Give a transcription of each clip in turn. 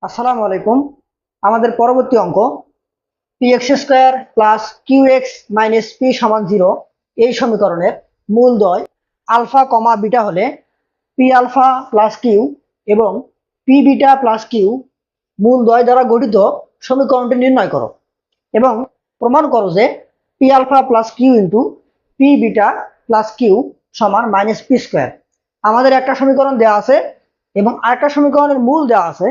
আসসালামু আলাইকুম। আমাদের পরবর্তী অঙ্ক P X square plus Q X minus P সমান 0 এই সমীকরণের মূলদ্বয় আলফা কমা বিটা হলে পি আলফা প্লাস কিউ এবং পি বিটা প্লাস কিউ মূলদ্বয় দ্বারা গঠিত সমীকরণটি নির্ণয় করো এবং প্রমাণ করো যে P alpha plus Q into P beta plus Q সমান মাইনাস পি স্কোয়ার। আমাদের একটা সমীকরণ দেওয়া আছে এবং আরেকটা সমীকরণের মূল দেওয়া আছে।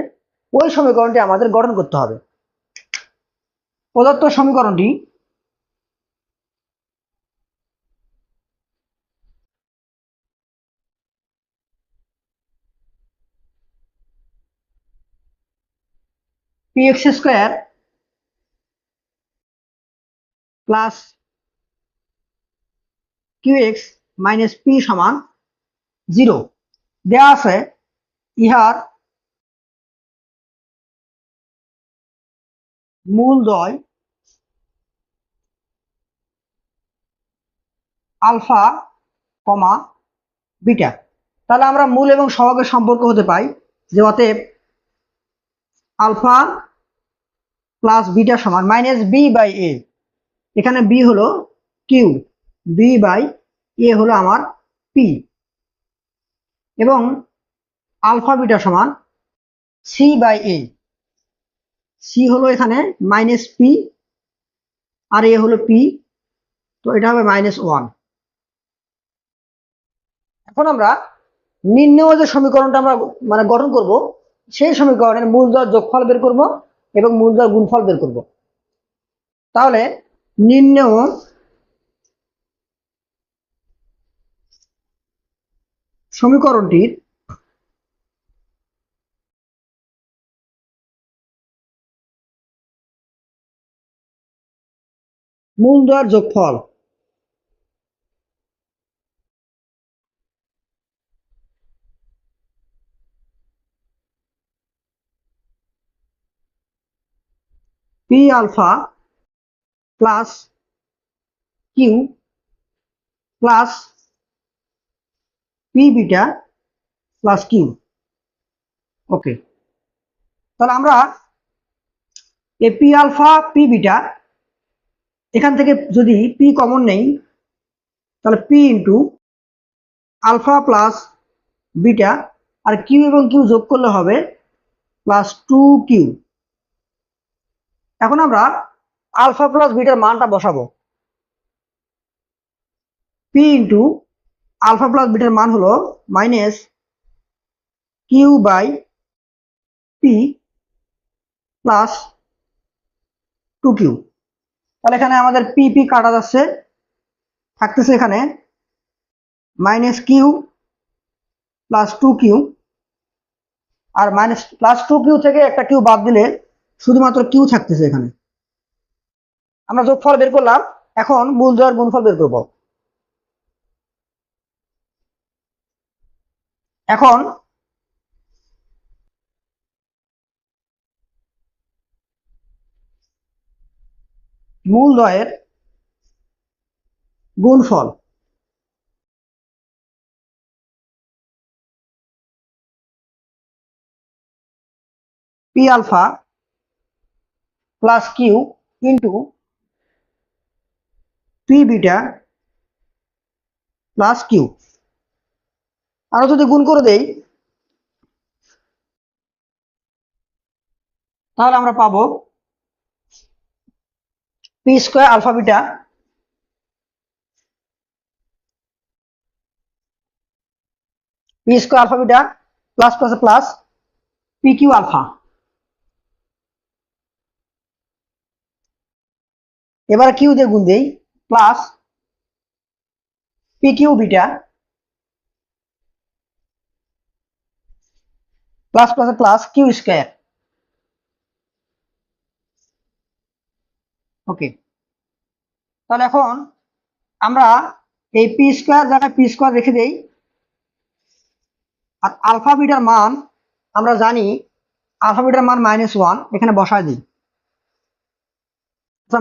ওই সমীকরণটি আমাদের গঠন করতে হবে। প্রদত্ত সমীকরণটি P X square plus Q X minus P সমান 0 দেওয়া আছে। ইহার মূলদ্বয় আলফা কমা বিটা। তাহলে আমরা মূল এবং সহগের সম্পর্ক হতে পাই যে অতএব আলফা প্লাস বিটা সমান মাইনাস বি বাই এ। এখানে বি হলো কিউ, বি বাই এ হলো আমার পি এবং আলফা বিটা সমান সি বাই এ। সি হলো এখানে মাইনাস পি আর এ হলো পি, তো এটা হবে -1। এখন আমরা নির্ণেয় যে সমীকরণটা আমরা গঠন করব সেই সমীকরণের মূলদয় যোগফল বের করব এবং মূলদয় গুণফল বের করব। তাহলে নির্ণেয় সমীকরণটির মূলদয়ের যোগফল p alpha plus q plus p beta plus q. Okay, তাহলে আমরা এই পি আলফা পি বিটা এখান থেকে যদি পি কমন নেই তাহলে p into alpha plus beta আর কিউ এবং কিউ যোগ করলে হবে +2কিউ। এখন আমরা আলফা প্লাস বিটার মানটা বসাবো। পি ইন্টু আলফা প্লাস বিটার মান হলো -Q by P plus two Q. তাহলে এখানে আমাদের পি পি কাটা যাচ্ছে, থাকতেছে এখানে -কিউ প্লাস 2কিউ আর +2কিউ থেকে একটা কিউ বাদ দিলে শুধুমাত্র কিউ থাকতেছে এখানে। আমরা যোগফল বের করলাম, এখন মূলদ্বয়ের গুণফল বের করব। এখন মূলদ্বয়ের গুণফল p alpha plus Q into P beta plus q. আরো যদি গুণ করে দেই তাহলে আমরা পাবো p square alpha beta plus plus plus p q alpha. এবারে কিউ দিয়ে গুণ দেই plus p q beta plus plus plus Q square. Okay, তাহলে এখন আমরা এই পি স্কোয়ার জায়গায় পি স্কোয়ার রেখে দেই আর আলফা বিটার মান আমরা জানি আলফা বিটার মান -1, এখানে বসায় দিই।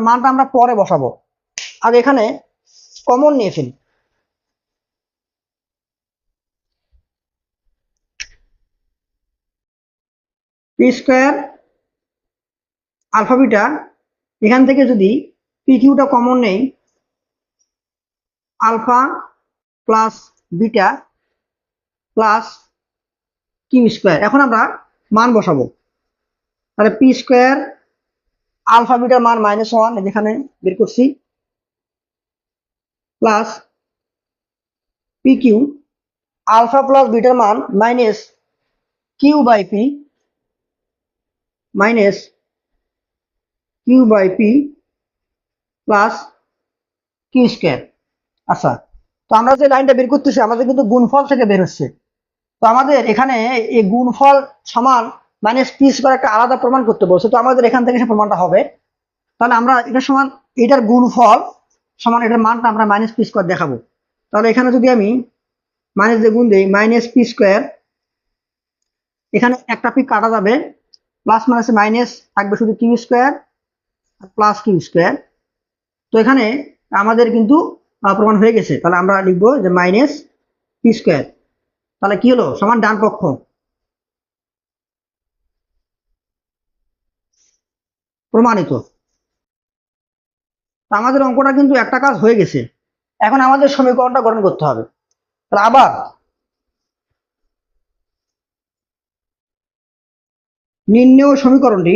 মানটা আমরা পরে বসাবো, আগে এখানে কমন নিয়ে ফেলি। পি স্কোয়ার আলফা বিটা, এখান থেকে যদি পি কিউটা কমন নেই, alpha plus beta plus Q square. এখন আমরা মান বসাবো, তাহলে পি স্কোয়ার আলফা বিটার মান -1 যেখানে বের করছি, plus p q alpha plus বিটার মান minus q by p, minus q by P plus Q square. আচ্ছা, তো আমরা যে লাইনটা বের করতেছি আমাদের কিন্তু গুণফল থেকে বের হচ্ছে। তো আমাদের এখানে এই গুণফল সমান মাইনাস পি স্কোয়ার একটা আলাদা প্রমাণ করতে বলছে, তো আমাদের এখান থেকে সে প্রমাণটা হবে। তাহলে আমরা এটা সমান এটার গুণফল সমান এটার মানটা আমরা মাইনাস পি স্কোয়ার দেখাবো। তাহলে এখানে যদি আমি মাইনাস দিয়ে গুণ দিই, মাইনাস পি স্কোয়ার, এখানে একটা পি কাটা যাবে, প্লাস মাইনাসে মাইনাস থাকবে শুধু Q square plus Q square. তো এখানে আমাদের কিন্তু প্রমাণ হয়ে গেছে। তাহলে আমরা লিখবো যে মাইনাস পি স্কোয়ার, তাহলে কি হলো সমান ডান পক্ষ। প্রমাণিত। আমাদের অঙ্কটা কিন্তু একটা কাজ হয়ে গেছে, এখন আমাদের সমীকরণটা গঠন করতে হবে। তাহলে আবার নির্ণেয় সমীকরণটি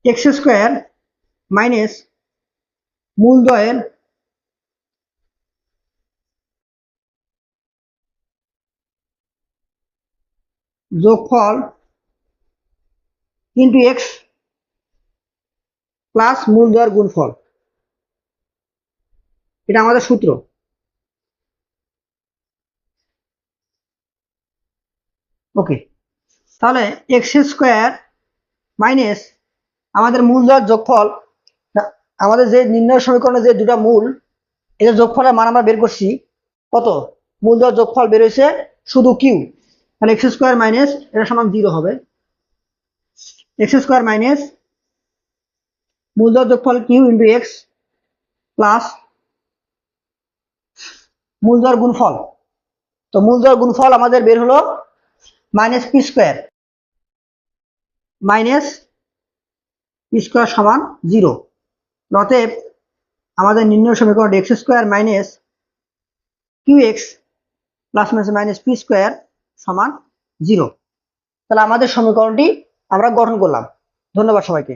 এক্স স্কোয়ার মাইনাস মূলদয়ের যোগফল ইন্টু এক্স প্লাস মূলদয়ের গুণফল, এটা আমাদের সূত্র। ওকে, তাহলে এক্স স্কোয়ার মাইনাস আমাদের মূলদয়ের যোগফল, আমাদের যে নির্ণয় সমীকরণে যে দুটা মূল, এদের যোগফলের মান আমরা বের করছি কত, মূলদয়ের যোগফল বের হয়েছে শুধু কিউ, তাহলে এক্স স্কোয়ার মাইনাস এটা সমান 0 হবে। এক্স স্কোয়ার মাইনাস মূলদয়ের যোগফল কিউ ইন্টু এক্স প্লাস মূলদয়ের গুণফল। তো মূলদয়ের গুণফল আমাদের বের হলো minus P square, minus P square সমান 0। অতএব আমাদের নির্ণয় সমীকরণ X square minus Q X plus minus P square সমান 0। তাহলে আমাদের সমীকরণটি আমরা গঠন করলাম। ধন্যবাদ সবাইকে।